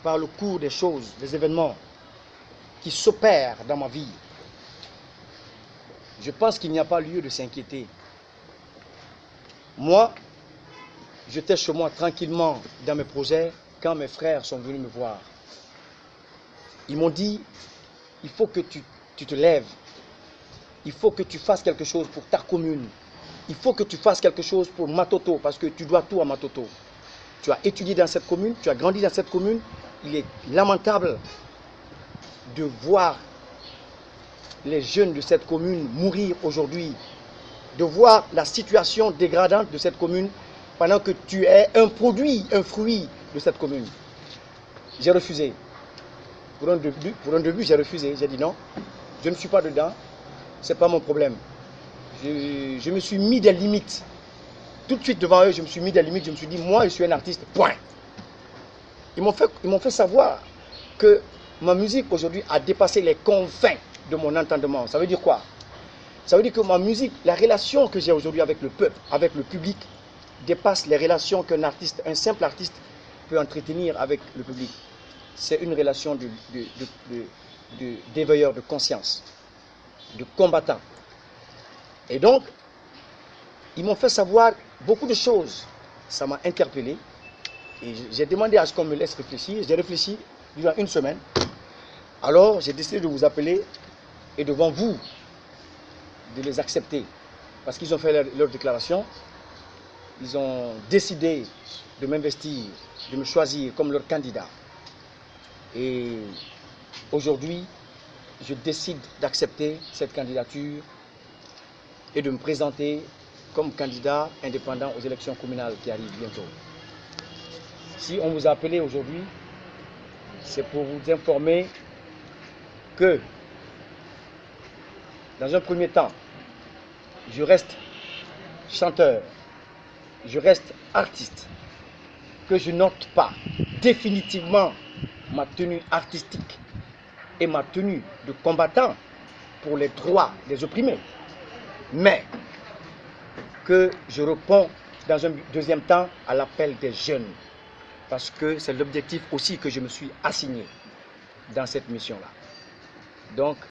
par le cours des choses, des événements qui s'opèrent dans ma vie, je pense qu'il n'y a pas lieu de s'inquiéter. Moi, j'étais chez moi tranquillement dans mes projets quand mes frères sont venus me voir. Ils m'ont dit, il faut que tu te lèves. Il faut que tu fasses quelque chose pour ta commune. Il faut que tu fasses quelque chose pour Matoto, parce que tu dois tout à Matoto. Tu as étudié dans cette commune, tu as grandi dans cette commune. Il est lamentable de voir les jeunes de cette commune mourir aujourd'hui, de voir la situation dégradante de cette commune pendant que tu es un produit, un fruit de cette commune. J'ai refusé. Pour un début, j'ai refusé. J'ai dit non, je ne suis pas dedans, ce n'est pas mon problème. Je me suis mis des limites. Tout de suite devant eux, je me suis mis des limites. Je me suis dit, moi, je suis un artiste, point. Ils m'ont fait savoir que ma musique aujourd'hui a dépassé les confins de mon entendement. Ça veut dire quoi? Ça veut dire que ma musique, la relation que j'ai aujourd'hui avec le peuple, avec le public, dépasse les relations qu'un artiste, un simple artiste peut entretenir avec le public. C'est une relation d'éveilleur de conscience, de combattant. Et donc, ils m'ont fait savoir beaucoup de choses. Ça m'a interpellé. Et j'ai demandé à ce qu'on me laisse réfléchir. J'ai réfléchi durant une semaine. Alors, j'ai décidé de vous appeler et devant vous, de les accepter. Parce qu'ils ont fait leur déclaration. Ils ont décidé de m'investir, de me choisir comme leur candidat. Et aujourd'hui, je décide d'accepter cette candidature et de me présenter comme candidat indépendant aux élections communales qui arrivent bientôt. Si on vous a appelé aujourd'hui, c'est pour vous informer que, dans un premier temps, je reste chanteur, je reste artiste, que je note pas définitivement ma tenue artistique et ma tenue de combattant pour les droits des opprimés, mais que je réponds dans un deuxième temps à l'appel des jeunes, parce que c'est l'objectif aussi que je me suis assigné dans cette mission-là. Donc,